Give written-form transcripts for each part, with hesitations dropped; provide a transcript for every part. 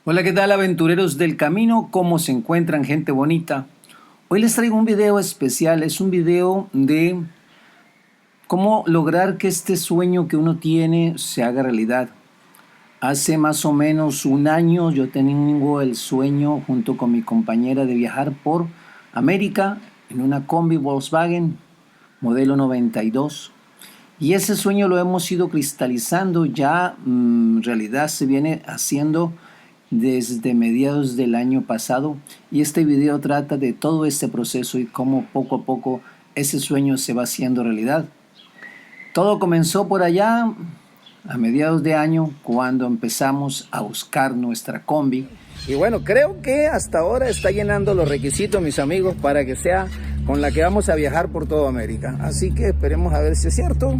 Hola, ¿qué tal, aventureros del camino? ¿Cómo se encuentran, gente bonita? Hoy les traigo un video especial. Es un video de cómo lograr que este sueño que uno tiene se haga realidad. Hace más o menos un año yo tengo el sueño junto con mi compañera de viajar por América en una combi Volkswagen modelo 92. Y ese sueño lo hemos ido cristalizando ya, en realidad se viene haciendo desde mediados del año pasado, y este video trata de todo este proceso y cómo poco a poco ese sueño se va haciendo realidad. Todo comenzó por allá a mediados de año cuando empezamos a buscar nuestra combi. Y bueno, creo que hasta ahora está llenando los requisitos, mis amigos, para que sea con la que vamos a viajar por toda América. Así que esperemos a ver si es cierto,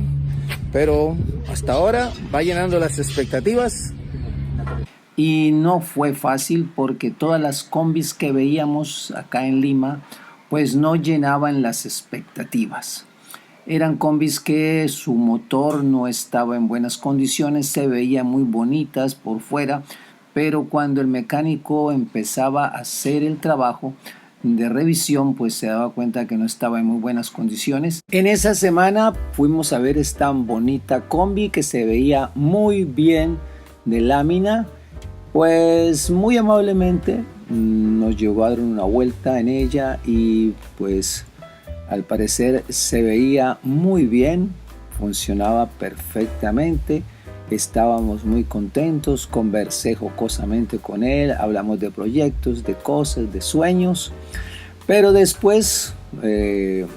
pero hasta ahora va llenando las expectativas. Y no fue fácil porque todas las combis que veíamos acá en Lima pues no llenaban las expectativas. Eran combis que su motor no estaba en buenas condiciones, se veían muy bonitas por fuera, pero cuando el mecánico empezaba a hacer el trabajo de revisión, pues se daba cuenta que no estaba en muy buenas condiciones. En esa semana fuimos a ver esta bonita combi que se veía muy bien de lámina. Pues muy amablemente nos llevó a dar una vuelta en ella y pues al parecer se veía muy bien, funcionaba perfectamente, estábamos muy contentos, conversé jocosamente con él, hablamos de proyectos, de cosas, de sueños, pero después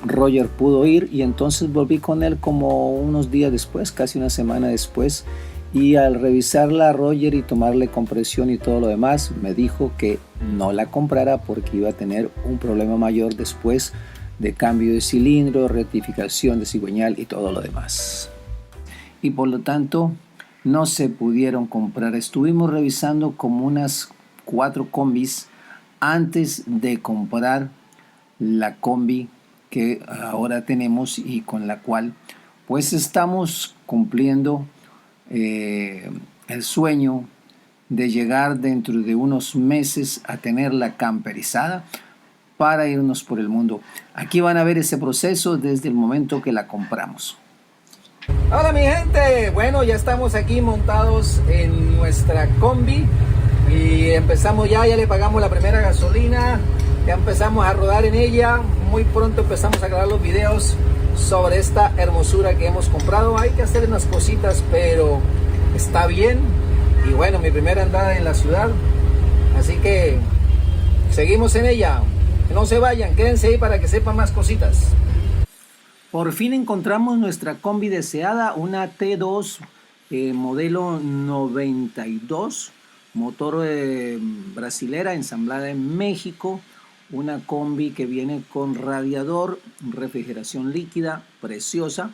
Roger pudo ir y entonces volví con él como unos días después, casi una semana después. Y al revisarla a Roger y tomarle compresión y todo lo demás, me dijo que no la comprara porque iba a tener un problema mayor después de cambio de cilindro, rectificación de cigüeñal y todo lo demás. Y por lo tanto no se pudieron comprar. Estuvimos revisando como unas 4 combis antes de comprar la combi que ahora tenemos y con la cual pues estamos cumpliendo el sueño de llegar dentro de unos meses a tener la camperizada para irnos por el mundo. Aquí van a ver ese proceso desde el momento que la compramos. Hola mi gente, bueno, ya estamos aquí montados en nuestra combi y empezamos ya le pagamos la primera gasolina, ya empezamos a rodar en ella. Muy pronto empezamos a grabar los videos sobre esta hermosura que hemos comprado. Hay que hacer unas cositas, pero está bien. Y bueno, mi primera andada en la ciudad, así que seguimos en ella. No se vayan, quédense ahí para que sepan más cositas. Por fin encontramos nuestra combi deseada, una T2 modelo 92, motor brasilera, ensamblada en México. Una combi que viene con radiador, refrigeración líquida, preciosa,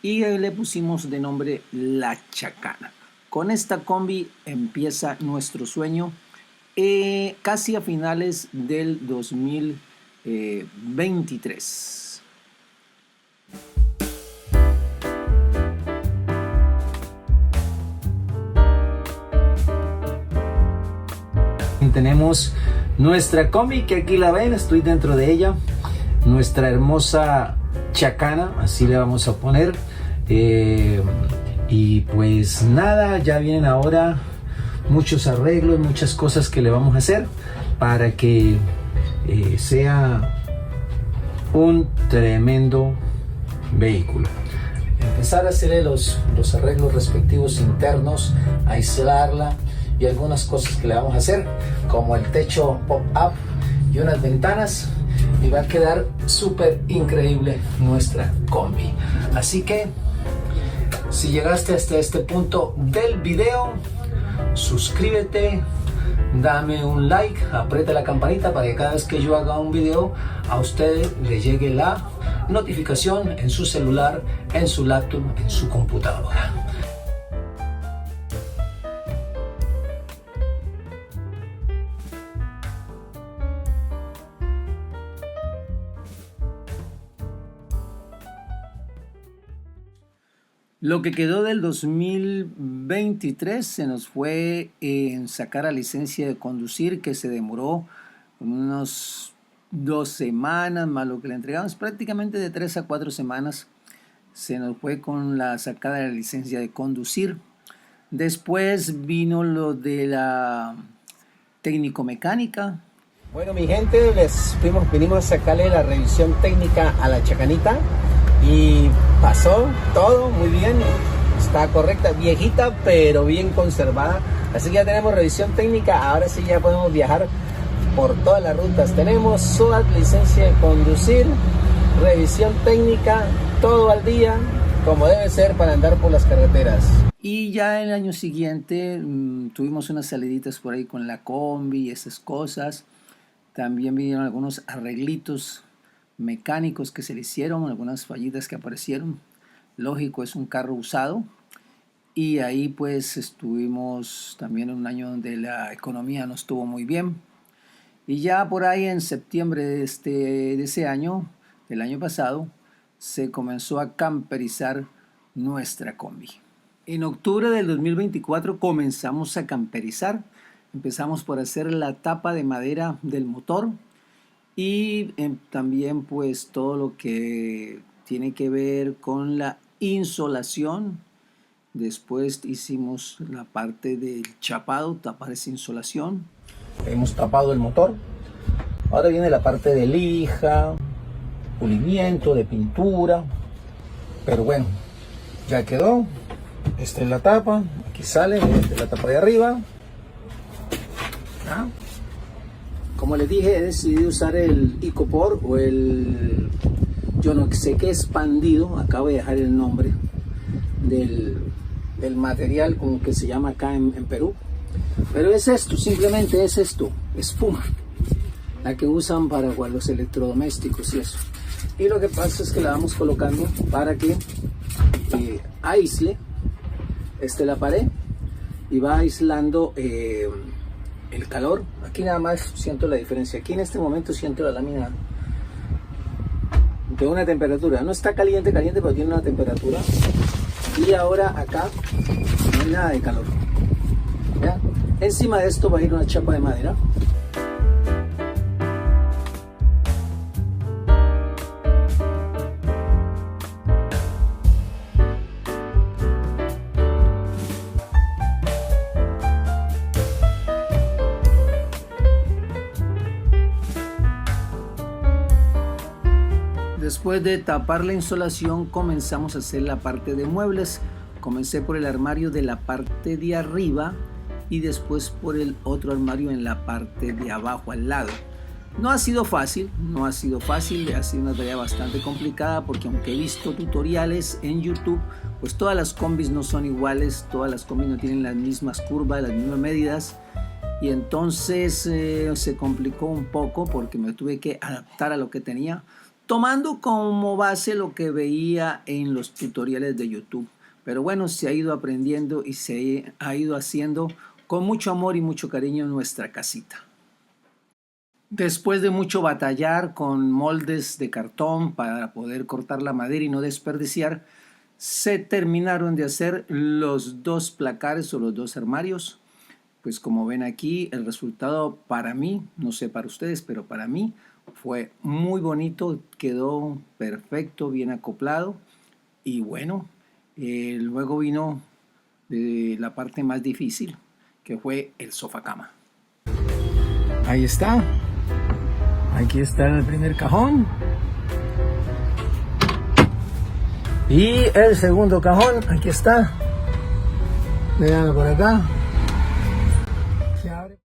y le pusimos de nombre La Chacana. Con esta combi empieza nuestro sueño casi a finales del 2023. Tenemos nuestra combi que aquí la ven, estoy dentro de ella, nuestra hermosa Chacana, así le vamos a poner. Y pues nada, ya vienen ahora muchos arreglos, muchas cosas que le vamos a hacer para que sea un tremendo vehículo. Empezar a hacerle los arreglos respectivos internos, aislarla y algunas cosas que le vamos a hacer, como el techo pop-up y unas ventanas, y va a quedar súper increíble nuestra combi. Así que si llegaste hasta este punto del video, suscríbete, dame un like, aprieta la campanita para que cada vez que yo haga un video a usted le llegue la notificación en su celular, en su laptop, en su computadora. Lo que quedó del 2023 se nos fue en sacar la licencia de conducir, que se demoró unos 2 semanas, más lo que le entregamos, prácticamente de 3 a 4 semanas se nos fue con la sacada de la licencia de conducir. Después vino lo de la técnico-mecánica. Bueno, mi gente, vinimos a sacarle la revisión técnica a la Chacanita y pasó todo muy bien. Está correcta, viejita pero bien conservada. Así que ya tenemos revisión técnica. Ahora sí ya podemos viajar por todas las rutas. Tenemos SOAT, licencia de conducir, revisión técnica, todo al día, como debe ser para andar por las carreteras. Y ya el año siguiente tuvimos unas saliditas por ahí con la combi y esas cosas. También vinieron algunos arreglitos mecánicos que se le hicieron, algunas fallitas que aparecieron. Lógico, es un carro usado. Y ahí pues estuvimos también en un año donde la economía no estuvo muy bien. Y ya por ahí en septiembre de ese año, del año pasado, se comenzó a camperizar nuestra combi. En octubre del 2024 comenzamos a camperizar. Empezamos por hacer la tapa de madera del motor y también pues todo lo que tiene que ver con la insolación. Después hicimos la parte del chapado, tapar esa insolación. Hemos tapado el motor. Ahora viene la parte de lija, pulimiento, de pintura. Pero bueno, ya quedó. Esta es la tapa. Aquí sale, esta es la tapa de arriba. Como les dije, he decidido usar el Icopor o el, yo no sé qué, expandido. Acabo de dejar el nombre del material como que se llama acá en Perú. Pero es esto, simplemente es esto, espuma, la que usan para los electrodomésticos y eso. Y lo que pasa es que la vamos colocando para que aísle la pared y va aislando el calor. Aquí nada más siento la diferencia. Aquí en este momento siento la lámina de una temperatura. No está caliente, pero tiene una temperatura. Y ahora acá no hay nada de calor. ¿Ya? Encima de esto va a ir una chapa de madera. Después de tapar la insolación, comenzamos a hacer la parte de muebles. Comencé por el armario de la parte de arriba y después por el otro armario en la parte de abajo al lado. No ha sido fácil, ha sido una tarea bastante complicada porque aunque he visto tutoriales en YouTube, pues todas las combis no son iguales, todas las combis no tienen las mismas curvas, las mismas medidas. Y entonces se complicó un poco porque me tuve que adaptar a lo que tenía, tomando como base lo que veía en los tutoriales de YouTube. Pero bueno, se ha ido aprendiendo y se ha ido haciendo con mucho amor y mucho cariño en nuestra casita. Después de mucho batallar con moldes de cartón para poder cortar la madera y no desperdiciar, se terminaron de hacer los dos placares o los dos armarios. Pues como ven aquí, el resultado para mí, no sé para ustedes, pero para mí fue muy bonito, quedó perfecto, bien acoplado. Y bueno, luego vino la parte más difícil, que fue el sofá cama. Ahí está. Aquí está el primer cajón. Y el segundo cajón, aquí está. Vean por acá.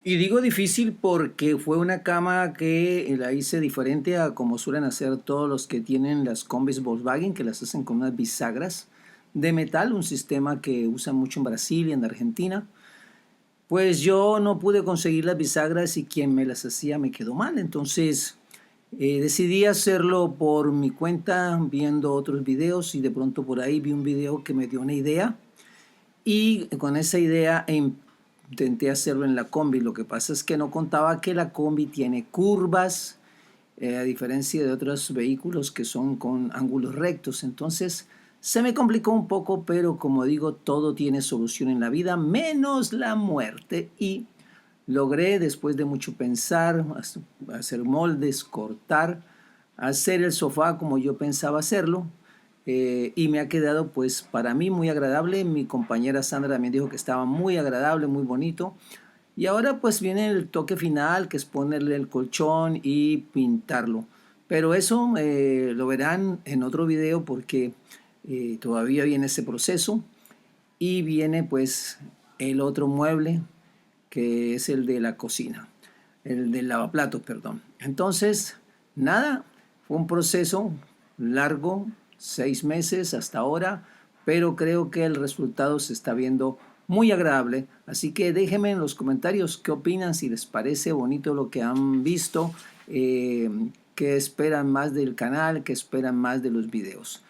Y digo difícil porque fue una cama que la hice diferente a como suelen hacer todos los que tienen las combis Volkswagen, que las hacen con unas bisagras de metal, un sistema que usan mucho en Brasil y en Argentina. Pues yo no pude conseguir las bisagras y quien me las hacía me quedó mal, entonces decidí hacerlo por mi cuenta viendo otros videos y de pronto por ahí vi un video que me dio una idea y con esa idea intenté hacerlo en la combi. Lo que pasa es que no contaba que la combi tiene curvas, a diferencia de otros vehículos que son con ángulos rectos. Entonces Se me complicó un poco, pero como digo, todo tiene solución en la vida, menos la muerte. Y logré, después de mucho pensar, hacer moldes, cortar, hacer el sofá como yo pensaba hacerlo. Y me ha quedado, pues, para mí muy agradable. Mi compañera Sandra también dijo que estaba muy agradable, muy bonito. Y ahora pues viene el toque final, que es ponerle el colchón y pintarlo. Pero eso lo verán en otro video porque todavía viene ese proceso. Y viene pues el otro mueble, que es el de la cocina, el del lavaplatos, perdón. Entonces, nada, fue un proceso largo, 6 meses hasta ahora, pero creo que el resultado se está viendo muy agradable. Así que déjenme en los comentarios qué opinan, si les parece bonito lo que han visto, qué esperan más del canal, qué esperan más de los videos.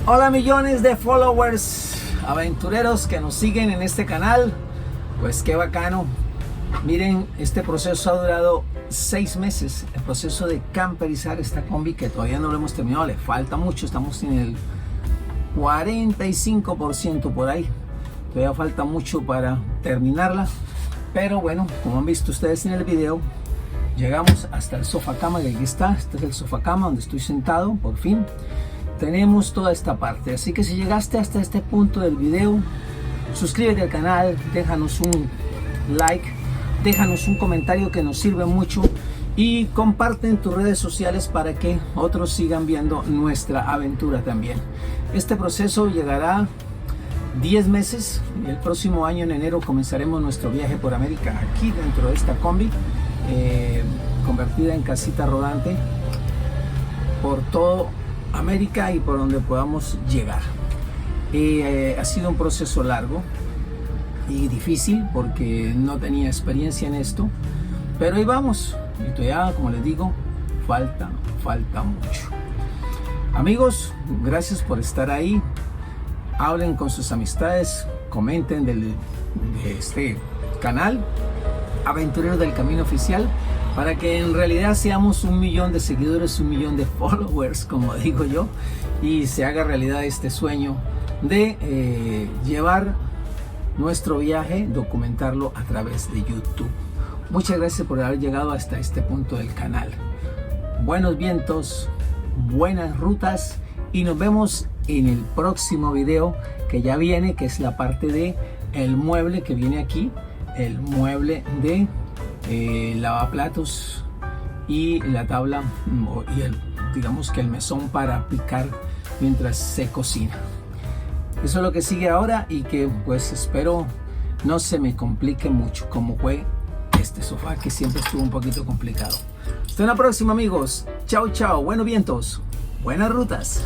Hola millones de followers, aventureros que nos siguen en este canal. Pues qué bacano. Miren, este proceso ha durado 6 meses, el proceso de camperizar esta combi, que todavía no lo hemos terminado, le falta mucho, estamos en el 45% por ahí, todavía falta mucho para terminarla, pero bueno, como han visto ustedes en el video, llegamos hasta el sofá cama, que aquí está, este es el sofá cama donde estoy sentado, por fin, tenemos toda esta parte, así que si llegaste hasta este punto del video, suscríbete al canal, déjanos un like, déjanos un comentario que nos sirve mucho y comparte en tus redes sociales para que otros sigan viendo nuestra aventura también. Este proceso llegará 10 meses. El próximo año en enero comenzaremos nuestro viaje por América aquí dentro de esta combi, convertida en casita rodante por todo América y por donde podamos llegar. Ha sido un proceso largo y difícil porque no tenía experiencia en esto, pero ahí vamos, y todavía, como les digo, falta mucho. Amigos, gracias por estar ahí. Hablen con sus amistades, comenten de este canal Aventureros del Camino Oficial, para que en realidad seamos 1 millón de seguidores, 1 millón de followers, como digo yo, y se haga realidad este sueño de llevar nuestro viaje, documentarlo a través de YouTube. Muchas gracias por haber llegado hasta este punto del canal. Buenos vientos, buenas rutas y nos vemos en el próximo video que ya viene, que es la parte de el mueble que viene aquí, el mueble de lavaplatos y la tabla y digamos que el mesón para picar mientras se cocina. Eso es lo que sigue ahora y que pues espero no se me complique mucho como fue este sofá, que siempre estuvo un poquito complicado. Hasta la próxima amigos, chao chao, buenos vientos, buenas rutas.